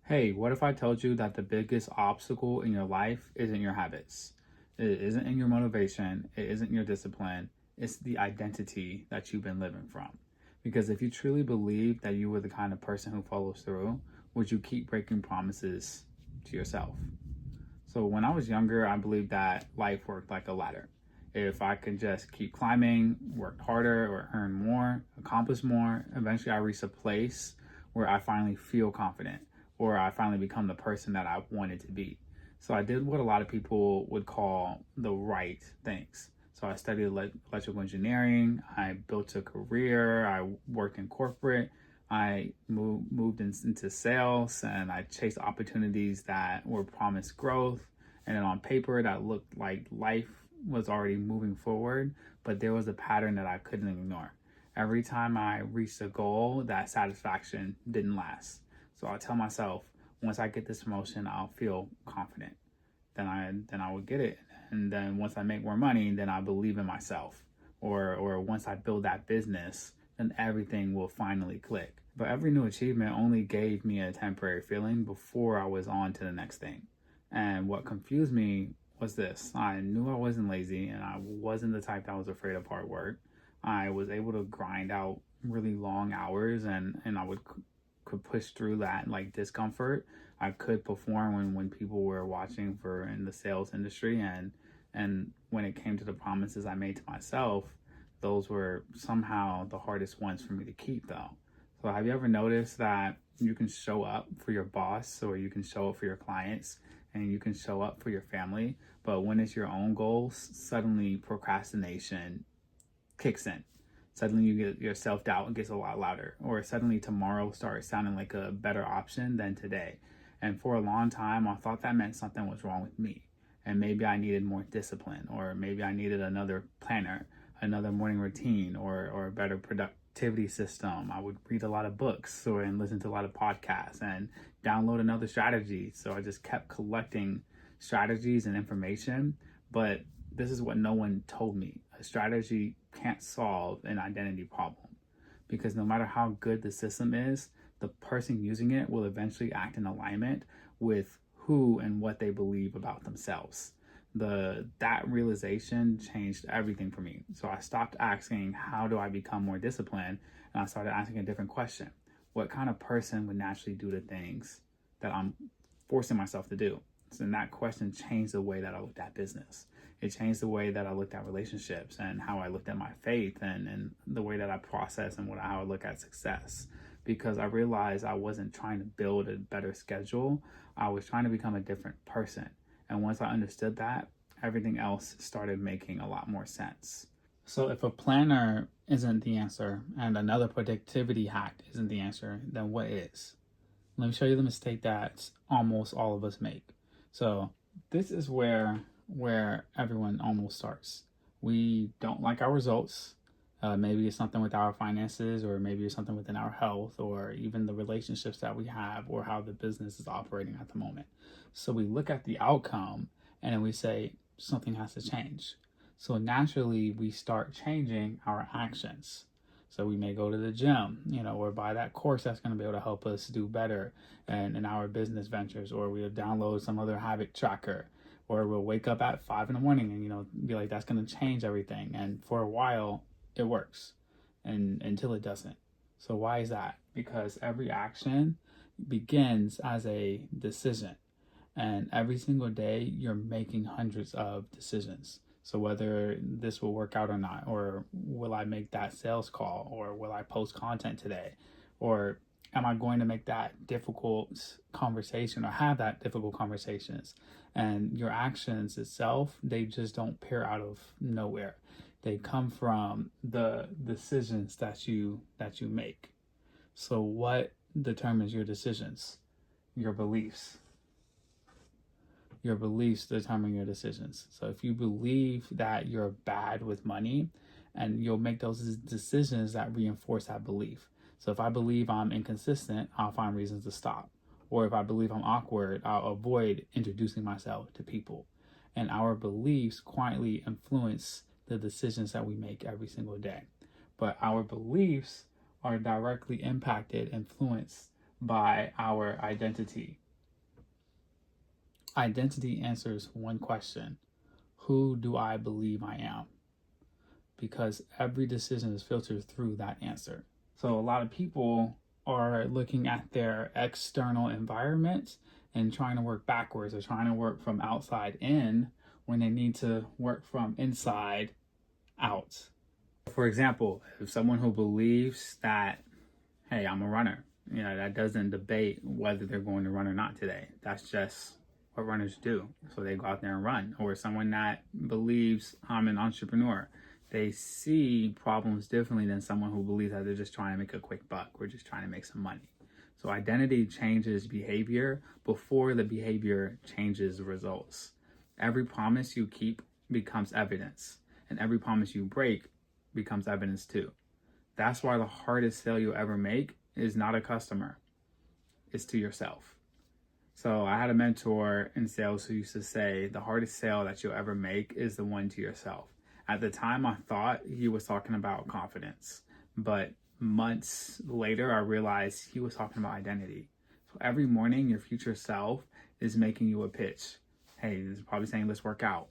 Hey, what if I told you that the biggest obstacle in your life isn't your habits? It isn't in your motivation, it isn't your discipline, it's the identity that you've been living from. Because if you truly believe that you were the kind of person who follows through, would you keep breaking promises to yourself? So when I was younger, I believed that life worked like a ladder. If I could just keep climbing, work harder, or earn more, accomplish more, eventually I reach a place where I finally feel confident or I finally become the person that I wanted to be. So I did what a lot of people would call the right things. So I studied electrical engineering, I built a career, I worked in corporate, I moved into sales, and I chased opportunities that were promised growth. And then on paper, that looked like life was already moving forward, but there was a pattern that I couldn't ignore. Every time I reached a goal, that satisfaction didn't last. So I tell myself, once I get this promotion, I'll feel confident. Then I would get it. And then once I make more money, then I believe in myself. Or once I build that business, then everything will finally click. But every new achievement only gave me a temporary feeling before I was on to the next thing. And what confused me was this: I knew I wasn't lazy and I wasn't the type that was afraid of hard work. I was able to grind out really long hours, and I could push through that like discomfort. I could perform when people were watching for in the sales industry, and when it came to the promises I made to myself, those were somehow the hardest ones for me to keep though. So have you ever noticed that you can show up for your boss or you can show up for your clients and you can show up for your family, but when it's your own goals, suddenly procrastination kicks in. Suddenly you get your self-doubt gets a lot louder, or suddenly tomorrow starts sounding like a better option than today. And for a long time I thought that meant something was wrong with me, and maybe I needed more discipline, or maybe I needed another planner, another morning routine, or a better productivity system. I would read a lot of books and listen to a lot of podcasts and download another strategy. So I just kept collecting strategies and information. But this is what no one told me: a strategy can't solve an identity problem, because no matter how good the system is, the person using it will eventually act in alignment with who and what they believe about themselves. That realization changed everything for me. So I stopped asking how do I become more disciplined, and I started asking a different question: what kind of person would naturally do the things that I'm forcing myself to do? And that question changed the way that I looked at business. It changed the way that I looked at relationships and how I looked at my faith, and the way that I process and how I look at success. Because I realized I wasn't trying to build a better schedule, I was trying to become a different person. And once I understood that, everything else started making a lot more sense. So if a planner isn't the answer and another productivity hack isn't the answer, then what is? Let me show you the mistake that almost all of us make. So this is where everyone almost starts. We don't like our results. Maybe it's something with our finances, or maybe it's something within our health, or even the relationships that we have, or how the business is operating at the moment. So we look at the outcome and then we say something has to change. So naturally, we start changing our actions. So we may go to the gym, or buy that course that's going to be able to help us do better in our business ventures, or we'll download some other habit tracker, or we'll wake up at 5 in the morning and be like, that's going to change everything. And for a while, it works, and until it doesn't. So why is that? Because every action begins as a decision, and every single day you're making hundreds of decisions. So whether this will work out or not, or will I make that sales call, or will I post content today, or am I going to make that difficult conversation or have that difficult conversations? And your actions itself, they just don't appear out of nowhere. They come from the decisions that you make. So what determines your decisions? Your beliefs. Your beliefs determine your decisions. So if you believe that you're bad with money, and you'll make those decisions that reinforce that belief. So if I believe I'm inconsistent, I'll find reasons to stop. Or if I believe I'm awkward, I'll avoid introducing myself to people. And our beliefs quietly influence the decisions that we make every single day. But our beliefs are directly impacted, influenced by our identity. Identity answers one question: who do I believe I am? Because every decision is filtered through that answer. So a lot of people are looking at their external environment and trying to work backwards, or trying to work from outside in when they need to work from inside out. For example, if someone who believes that, hey, I'm a runner, that doesn't debate whether they're going to run or not today. That's just what runners do. So they go out there and run. Or someone that believes I'm an entrepreneur, they see problems differently than someone who believes that they're just trying to make a quick buck. We're just trying to make some money. So identity changes behavior before the behavior changes the results. Every promise you keep becomes evidence, and every promise you break becomes evidence too. That's why the hardest sale you'll ever make is not a customer, it's to yourself. So I had a mentor in sales who used to say the hardest sale that you'll ever make is the one to yourself. At the time, I thought he was talking about confidence, but months later, I realized he was talking about identity. So every morning, your future self is making you a pitch. Hey, this is probably saying, let's work out,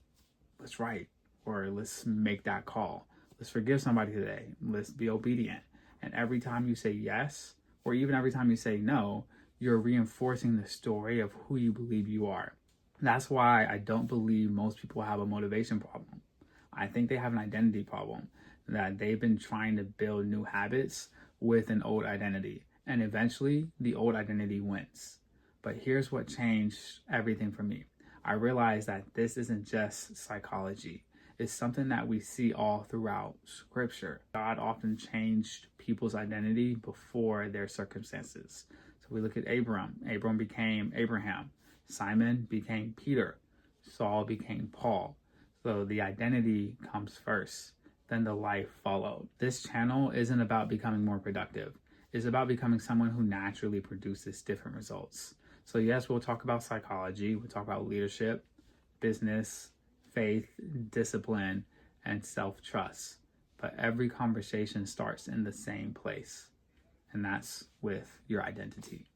let's write, or let's make that call. Let's forgive somebody today. Let's be obedient. And every time you say yes, or even every time you say no, you're reinforcing the story of who you believe you are. That's why I don't believe most people have a motivation problem. I think they have an identity problem, that they've been trying to build new habits with an old identity. And eventually, the old identity wins. But here's what changed everything for me. I realized that this isn't just psychology. It's something that we see all throughout Scripture. God often changed people's identity before their circumstances. So we look at Abram. Abram became Abraham. Simon became Peter. Saul became Paul. So the identity comes first, then the life followed. This channel isn't about becoming more productive. It's about becoming someone who naturally produces different results. So yes, we'll talk about psychology. We'll talk about leadership, business, faith, discipline, and self-trust. But every conversation starts in the same place, and that's with your identity.